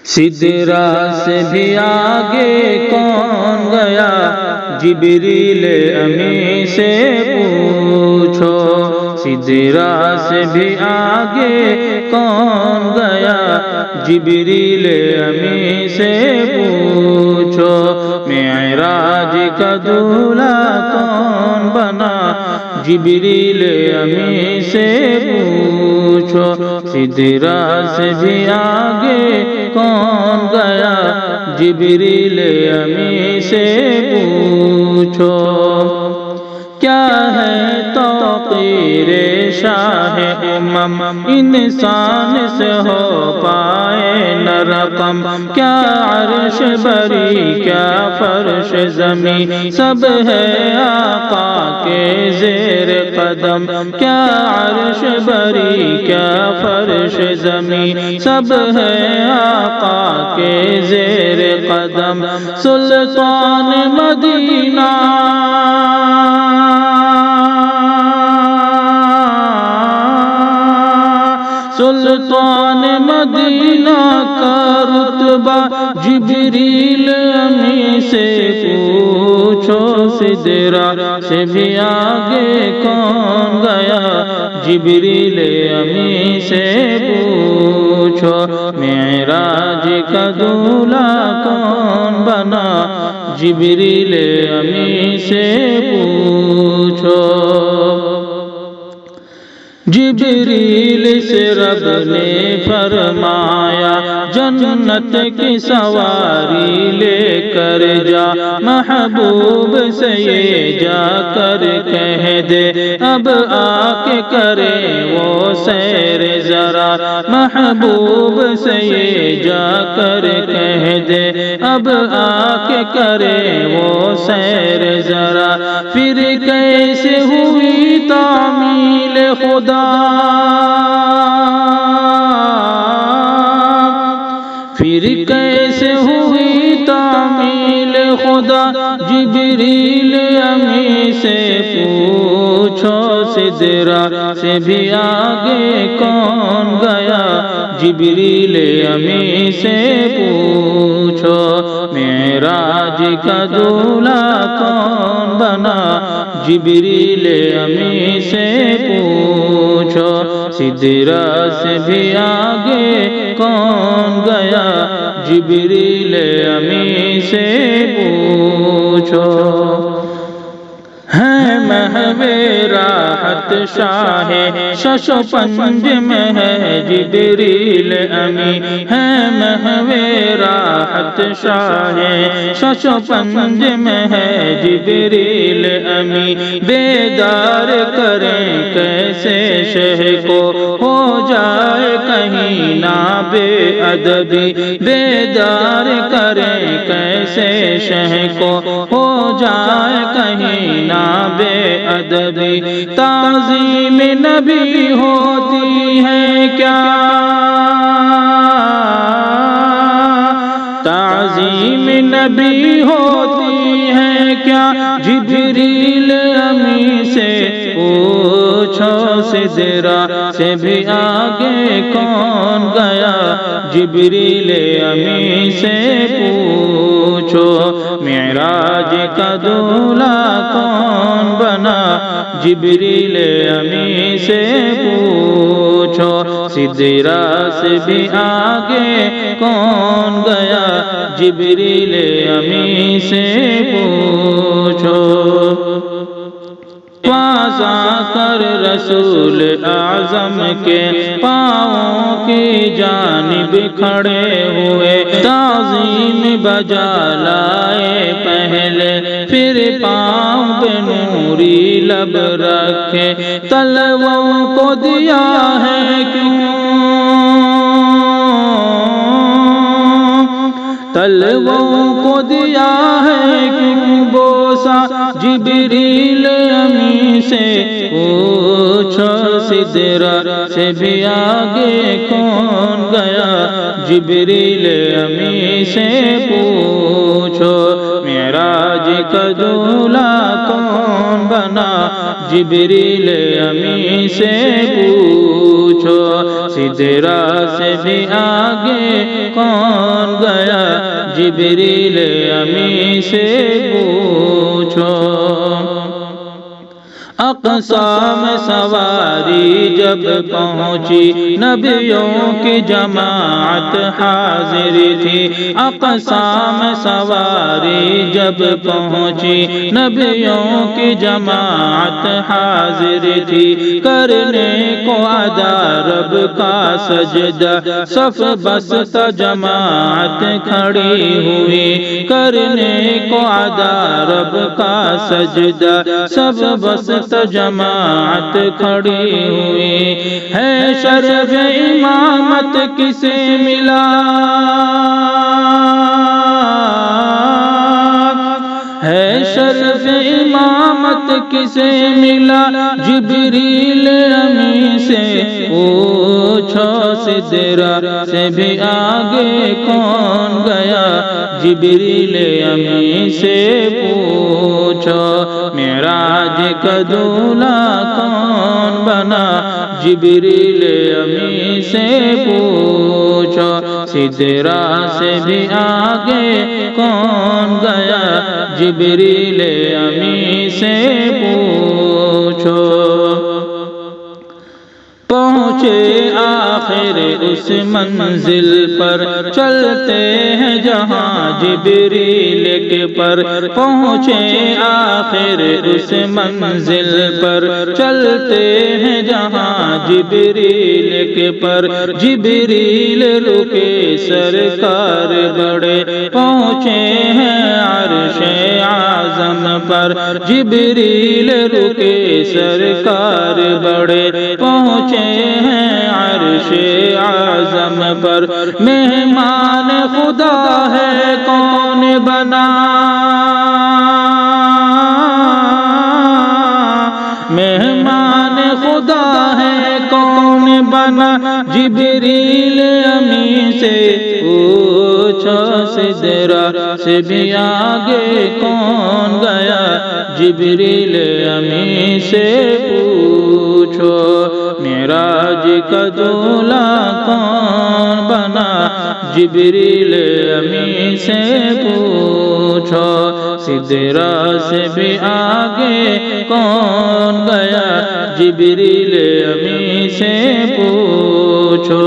سدرا سے بھی آگے کون گیا جبریل امی سے پوچھو، سدرا سے بھی آگے کون گیا جبریل امی سے پوچھو، معراج کا دولہا کون بنا جبریل امی سے پوچھو، سدرا سے بھی آگے کون گیا جبریل امی سے پوچھو، کیا ہے توقیر شاہ امم انسان سے ہو پائے نہ رقم، کیا عرش بری کیا فرش زمین سب ہے آقا کے زیر قدم، کیا عرش بری کیا فرش زمین سب ہے آقا کے زیر قدم، سلطان مدینہ سلطان مدینہ کا رتبہ جبریل امی سے پوچھو، سدرا سے بھی آگے کون گیا جبریل امی سے پوچھو، معراج کا دولہا کون بنا جبریل امی سے پوچھو، جبریل سے رب نے فرمایا جنت کی سواری لے کر جا، محبوب سے یہ جا کر کہہ دے اب آ کے کرے وہ سیر ذرا، محبوب سے یہ جا کر کہہ دے اب آ کے کرے وہ سیر ذرا، پھر کیسے ہوئی تعمیل خدا، پھر کیسے ہوئی تعمیل خدا جبریل امی سے پوچھو، سدرا سے بھی آگے کون گیا جبریل امی سے پوچھو، معراج کا دولہا کون بنا جبریل امی سے پوچھو، سدرا سے بھی آگے کون گیا جبریل امی سے پوچھو، ہے محو راحت شاہ شش و پنج میں ہے جبریل امی، ہے محو راحت شاہ شش و پنج میں ہے جبریل امی، بیدار کریں کیسے شہ کو ہو جائے کہیں نہ بے ادبی، بیدار کریں کیسے شہ کو ہو جائے کہیں نہ بے ادبی، تعظیم نبی ہوتی ہے کیا تعظیم نبی ہوتی ہے کیا جبریل امی سے پوچھو، سدرا سے بھی آگے کون گیا جبریل امی سے پوچھو، معراج کا دولہا کون بنا جبریل امی سے پوچھو، سدرا سے بھی آگے کون گیا جبریل امی سے پوچھو، پاس آ کر رسول اعظم کے پاؤں کی جانب کھڑے ہوئے، تعظیم بجا لائے پہلے پھر پاؤں پہ نوری لب رکھے، تلووں کو دیا ہے کیوں تلووں کو دیا ہے کیوں بوسا جبریل امی سے پوچھو، سدرا سے بھی آگے کون گیا جبریل امی سے پوچھو، معراج کا دولہا کون بنا جبریل امی سے پوچھو سدرا سے بھی آگے کون گیا جبریل امی سے پوچھو اقصی میں سواری جب پہنچی نبیوں کی جماعت حاضر تھی اقصی میں سواری جب پہنچی نبیوں کی جماعت حاضر تھی کرنے کو ادا رب کا سجدہ صف بستہ جماعت کھڑی ہوئی کرنے کو ادا رب کا سجدہ صف بستہ جماعت کھڑی ہوئی ہے شرف امامت کسے ملا ہے شرف امامت کسے ملا جبریل امی سے پوچھو سدرا سے بھی آگے کون گیا جبریل امی سے پوچھو معراج کا دولہا کون بنا جبریل امی سے پوچھو سدرا سے بھی آگے کون گیا جبریل امی سے پوچھو پہنچے آخر اس منزل پر چلتے ہیں جہاں جبریل کے پر پہنچے آخر اس منزل پر چلتے ہیں جہاں جبریل کے پر جبریل رکے سرکار بڑے پہنچے ہیں عرش اعظم پر جبریل رکے سرکار بڑے پہنچے ہیں عرش اعظم پر مہمان خدا ہے کون بنا مہمان خدا ہے کون بنا جبریل امی سے پوچھو سدرا سے بھی آگے کون گیا جبریل امی سے پوچھو معراج کا دولہا کون بنا جبریل امی سے پوچھو سدرا سے بھی آگے کون گیا جبریل امی سے پوچھو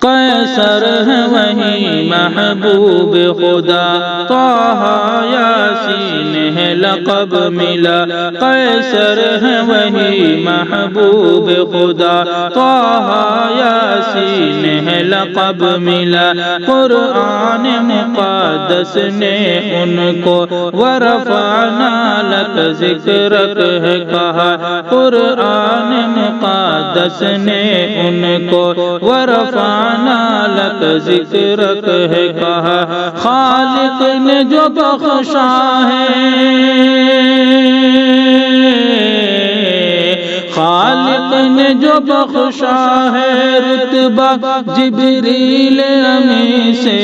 قیصر ہے وہی محبوب خدا طہ یاسین ہے لقب ملا قیصر ہے وہی محبوب خدا طہ یاسین ہے لقب ملا قرآن مقدس نے ان کو ورفعنا لک ذکرک ہے کہا قرآن مقدس نے ان کو ورفعنا لک ذکرک ہے کہا خالق نے جو بخشا ہے خالق نے جو بخشا ہے رتبہ جبریل امی سے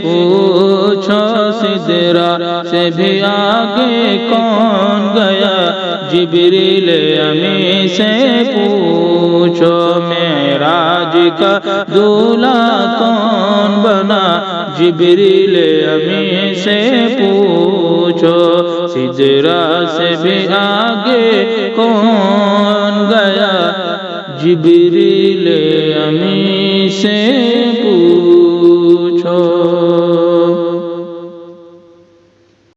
پوچھو سدرا سے بھی آگے کون گیا جبریل امی سے پوچھو معراج کا دولہا کون بنا جبریل امی سے پوچھو سدرا سے بھی آگے کون گیا جبریل امی سے پوچھو